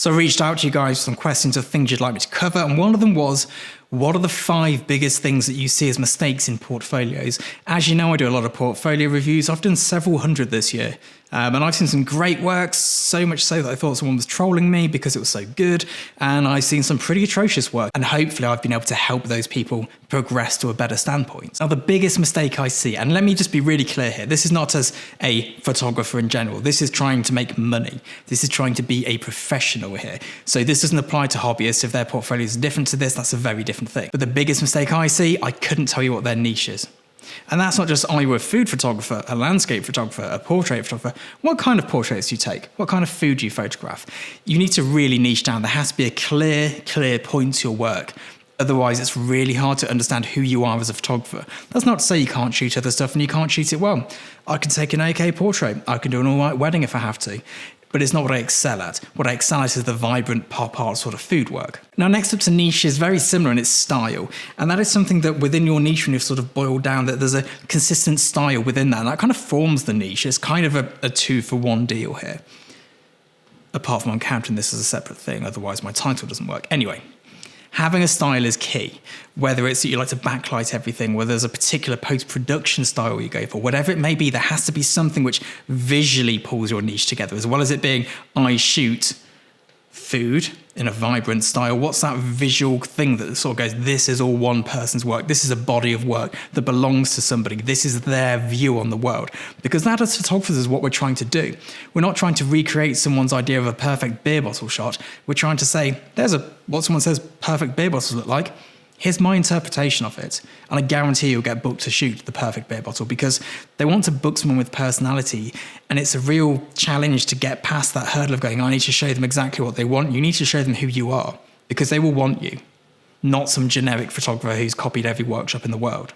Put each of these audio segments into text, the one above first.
So I reached out to you guys with some questions of things you'd like me to cover, and one of them was, what are the 5 biggest things that you see as mistakes in portfolios? As you know, I do a lot of portfolio reviews. I've done several hundred this year. And I've seen some great works, so much so that I thought someone was trolling me because it was so good. And I've seen some pretty atrocious work. And hopefully I've been able to help those people progress to a better standpoint. Now, the biggest mistake I see, and let me just be really clear here, this is not as a photographer in general. This is trying to make money. This is trying to be a professional here. So this doesn't apply to hobbyists. If their portfolio is different to this, that's a very different thing. But the biggest mistake I see, I couldn't tell you what their niche is. And that's not just, are you a food photographer, a landscape photographer, a portrait photographer? What kind of portraits do you take? What kind of food do you photograph? You need to really niche down. There has to be a clear point to your work. Otherwise, it's really hard to understand who you are as a photographer. That's not to say you can't shoot other stuff and you can't shoot it well. I can take an okay portrait. I can do an all right wedding if I have to. But it's not what I excel at. What I excel at is the vibrant pop art sort of food work. Now, next up to niche is very similar in its style. And that is something that within your niche, when you've sort of boiled down, that there's a consistent style within that. And that kind of forms the niche. It's kind of a 2-for-1 deal here. Apart from I'm counting this as a separate thing. Otherwise, my title doesn't work. Anyway. Having a style is key, whether it's that you like to backlight everything, whether there's a particular post-production style you go for, whatever it may be, there has to be something which visually pulls your niche together, as well as it being, I shoot food in a vibrant style. What's that visual thing that sort of goes, this is all one person's work, this is a body of work that belongs to somebody, this is their view on the world? Because that as photographers is what we're trying to do. We're not trying to recreate someone's idea of a perfect beer bottle shot. We're trying to say, what someone says perfect beer bottles look like. Here's my interpretation of it. And I guarantee you'll get booked to shoot the perfect beer bottle, because they want to book someone with personality. And it's a real challenge to get past that hurdle of going, I need to show them exactly what they want. You need to show them who you are, because they will want you, not some generic photographer who's copied every workshop in the world.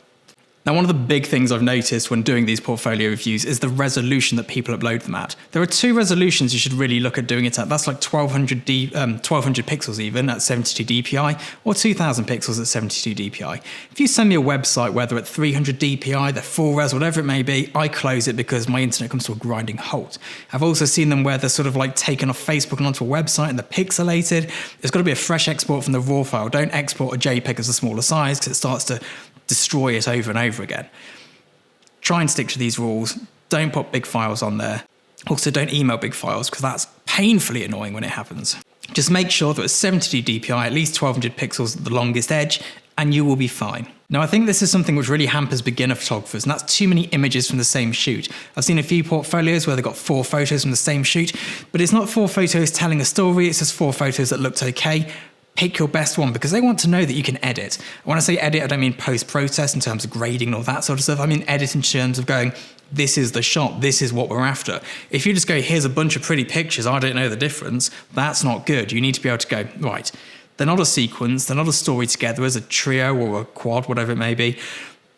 Now, one of the big things I've noticed when doing these portfolio reviews is the resolution that people upload them at. There are 2 resolutions you should really look at doing it at. That's like 1200 pixels even at 72 dpi, or 2000 pixels at 72 dpi. If you send me a website, whether at 300 dpi, the full res, whatever it may be, I close it because my internet comes to a grinding halt. I've also seen them where they're sort of like taken off Facebook and onto a website and they're pixelated. There's got to be a fresh export from the raw file. Don't export a JPEG as a smaller size, because it starts to destroy it over and over again. Try and stick to these rules. Don't put big files on there. Also, don't email big files, because that's painfully annoying when it happens. Just make sure that it's 72 dpi, at least 1200 pixels at the longest edge, and you will be fine. Now, I think this is something which really hampers beginner photographers, and that's too many images from the same shoot. I've seen a few portfolios where they've got 4 photos from the same shoot, but it's not 4 photos telling a story, it's just 4 photos that looked okay. Pick your best one, because they want to know that you can edit. When I say edit, I don't mean post-process in terms of grading and all that sort of stuff. I mean edit in terms of going, this is the shot, this is what we're after. If you just go, here's a bunch of pretty pictures, I don't know the difference, that's not good. You need to be able to go, right, they're not a sequence, they're not a story together as a trio or a quad, whatever it may be,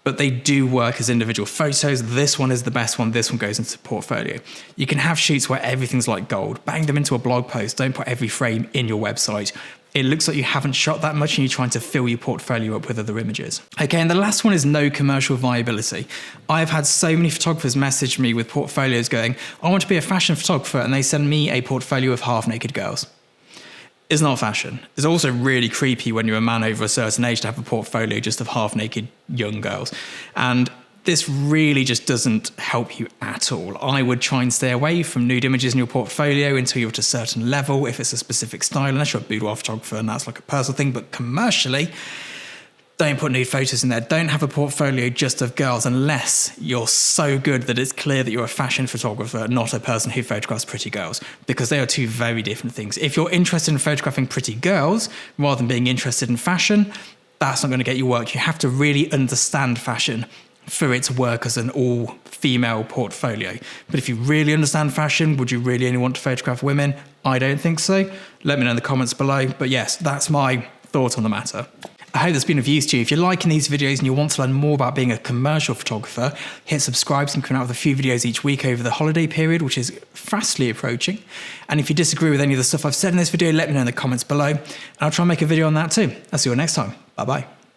but they do work as individual photos. This one is the best one, this one goes into the portfolio. You can have shoots where everything's like gold. Bang them into a blog post, don't put every frame in your website. It looks like you haven't shot that much and you're trying to fill your portfolio up with other images. Okay, and the last one is no commercial viability. I've had so many photographers message me with portfolios going, I want to be a fashion photographer, and they send me a portfolio of half-naked girls. It's not fashion. It's also really creepy when you're a man over a certain age to have a portfolio just of half-naked young girls. And this really just doesn't help you at all. I would try and stay away from nude images in your portfolio until you're at a certain level, if it's a specific style, unless you're a boudoir photographer and that's like a personal thing. But commercially, don't put nude photos in there. Don't have a portfolio just of girls unless you're so good that it's clear that you're a fashion photographer, not a person who photographs pretty girls, because they are 2 very different things. If you're interested in photographing pretty girls rather than being interested in fashion, that's not going to get you work. You have to really understand fashion for it to work as an all-female portfolio. But if you really understand fashion, would you really only want to photograph women? I don't think so. Let me know in the comments below. But yes, that's my thought on the matter. I hope that's been of use to you. If you're liking these videos and you want to learn more about being a commercial photographer, hit subscribe so I'm coming out with a few videos each week over the holiday period, which is fastly approaching. And if you disagree with any of the stuff I've said in this video, let me know in the comments below. And I'll try and make a video on that too. I'll see you all next time. Bye-bye.